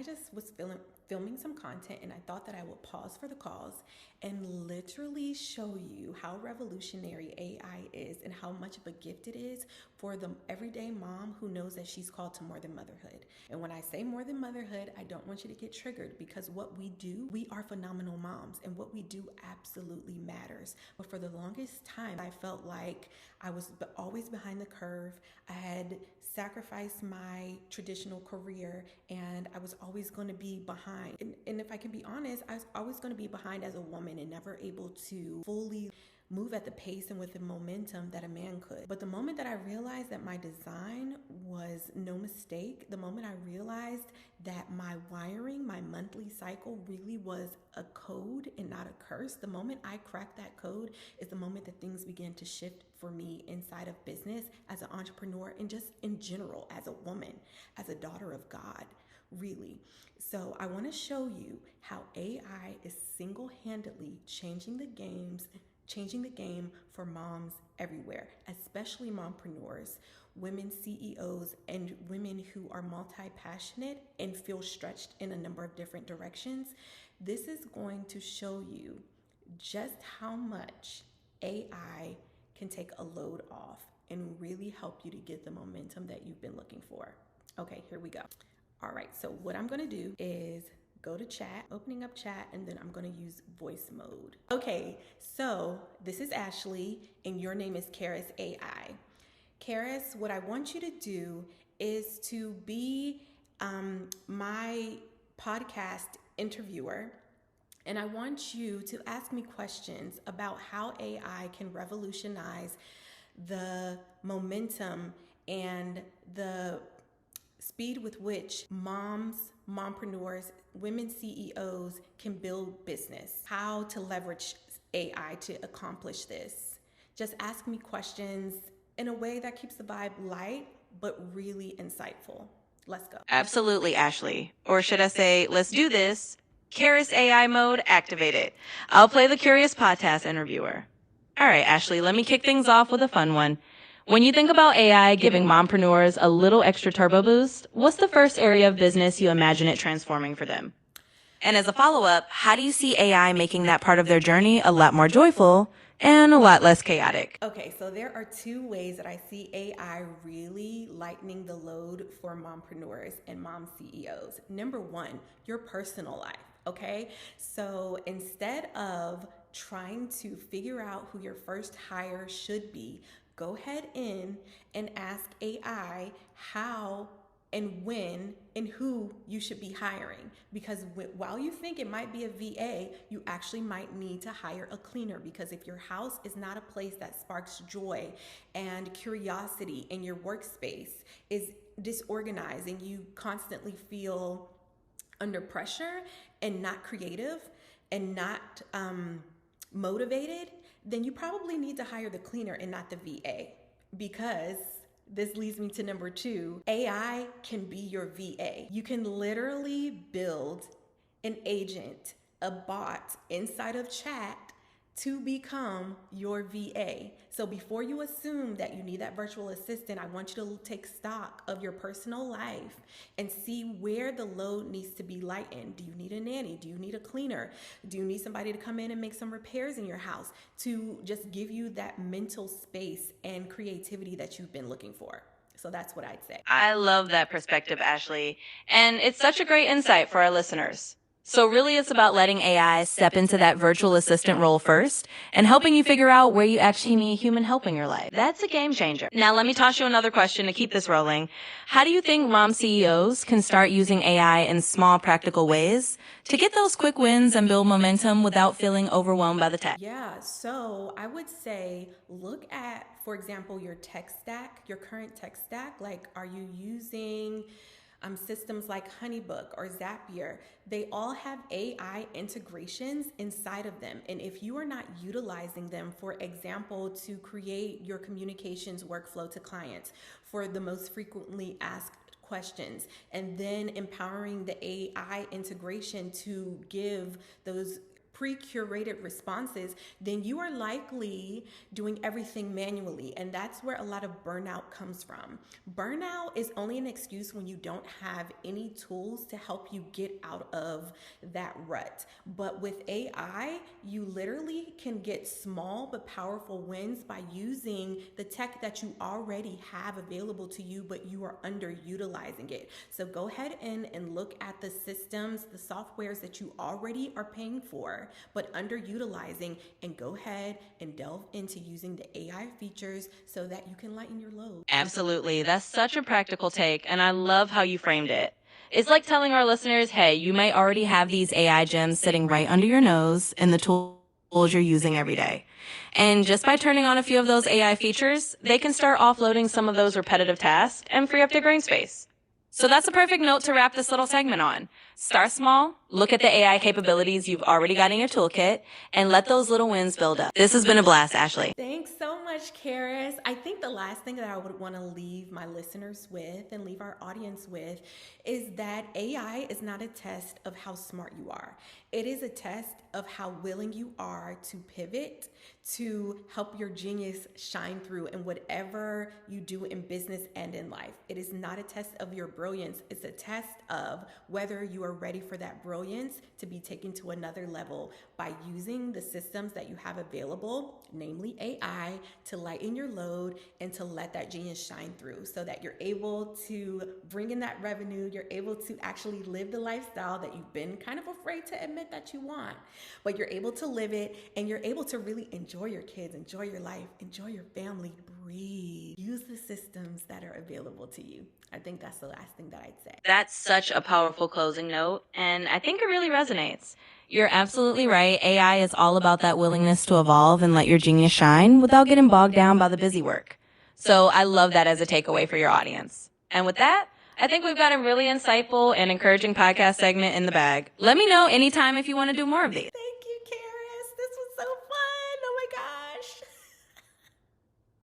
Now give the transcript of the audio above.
just was filming some content, and I thought that I would pause for the cause and literally show you how revolutionary AI is and how much of a gift it is for the everyday mom who knows that she's called to more than motherhood. And when I say more than motherhood, I don't want you to get triggered, because what we do, we are phenomenal moms, and what we do absolutely matters. But for the longest time, I felt like I was always behind the curve. I had sacrificed my traditional career, and I was always going to be behind. And if I can be honest, I was always going to be behind as a woman and never able to fully move at the pace and with the momentum that a man could. But the moment that I realized that my design was no mistake, the moment I realized that my wiring, my monthly cycle really was a code and not a curse, the moment I cracked that code is the moment that things began to shift for me inside of business, as an entrepreneur, and just in general, as a woman, as a daughter of God, really. So I want to show you how AI is single-handedly changing the game for moms everywhere, especially mompreneurs, women CEOs, and women who are multi-passionate and feel stretched in a number of different directions. This is going to show you just how much AI can take a load off and really help you to get the momentum that you've been looking for. Okay, here we go. All right, so what I'm gonna do is go to chat, opening up chat, and then I'm gonna use voice mode. Okay, so this is Ashley, and your name is Kharis AI. Kharis, what I want you to do is to be my podcast interviewer, and I want you to ask me questions about how AI can revolutionize the momentum and the speed with which mompreneurs, women CEOs can build business, how to leverage AI to accomplish this. Just ask me questions in a way that keeps the vibe light, but really insightful. Let's go. Absolutely, Ashley. Or should I say, let's do this. Kharis AI mode activated. I'll play the curious podcast interviewer. All right, Ashley, let me kick things off with a fun one. When you think about AI giving mompreneurs a little extra turbo boost, what's the first area of business you imagine it transforming for them? And as a follow-up, how do you see AI making that part of their journey a lot more joyful and a lot less chaotic? Okay, so there are two ways that I see AI really lightening the load for mompreneurs and mom CEOs. Number one, your personal life, okay? So instead of trying to figure out who your first hire should be, go ahead in and ask AI how and when and who you should be hiring. Because while you think it might be a VA, you actually might need to hire a cleaner, because if your house is not a place that sparks joy and curiosity, and your workspace is disorganized and you constantly feel under pressure and not creative and not motivated, then you probably need to hire the cleaner and not the VA. Because this leads me to number two, AI can be your VA. You can literally build an agent, a bot inside of chat to become your VA. So before you assume that you need that virtual assistant, I want you to take stock of your personal life and see where the load needs to be lightened. Do you need a nanny? Do you need a cleaner? Do you need somebody to come in and make some repairs in your house to just give you that mental space and creativity that you've been looking for? So that's what I'd say. I love that perspective, Ashley. And it's such a great insight for our listeners. So really it's about letting AI step into that virtual assistant role first and helping you figure out where you actually need human help in your life. That's a game changer. Now let me toss you another question to keep this rolling. How do you think mom CEOs can start using AI in small, practical ways to get those quick wins and build momentum without feeling overwhelmed by the tech? Yeah, so I would say look at, for example, your tech stack, your current tech stack. Like, are you using systems like Honeybook or Zapier? They all have AI integrations inside of them. And if you are not utilizing them, for example, to create your communications workflow to clients for the most frequently asked questions, and then empowering the AI integration to give those pre-curated responses, then you are likely doing everything manually. And that's where a lot of burnout comes from. Burnout is only an excuse when you don't have any tools to help you get out of that rut. But with AI, you literally can get small but powerful wins by using the tech that you already have available to you, but you are underutilizing it. So go ahead and look at the systems, the softwares that you already are paying for, but underutilizing, and go ahead and delve into using the AI features so that you can lighten your load. Absolutely. That's such a practical take, and I love how you framed it. It's like telling our listeners, hey, you may already have these AI gems sitting right under your nose in the tools you're using every day. And just by turning on a few of those AI features, they can start offloading some of those repetitive tasks and free up their brain space. So that's a perfect note to wrap this little segment on. Start small, look at the AI capabilities you've already got in your toolkit, and let those little wins build up. This has been a blast, Ashley. Thanks so much, Kharis. I think the last thing that I would want to leave my listeners with and leave our audience with is that AI is not a test of how smart you are. It is a test of how willing you are to pivot, to help your genius shine through in whatever you do in business and in life. It is not a test of your brilliance. It's a test of whether you are ready for that brilliance to be taken to another level by using the systems that you have available, namely AI, to lighten your load and to let that genius shine through so that you're able to bring in that revenue. You're able to actually live the lifestyle that you've been kind of afraid to admit that you want, but you're able to live it, and you're able to really enjoy your kids, enjoy your life, enjoy your family, breathe. Use the systems that are available to you. I think that's the last thing that I'd say. That's such a powerful closing note, and I think it really resonates. You're absolutely right. AI is all about that willingness to evolve and let your genius shine without getting bogged down by the busy work. So I love that as a takeaway for your audience. And with that, I think we've got a really insightful and encouraging podcast segment in the bag. Let me know anytime if you want to do more of these.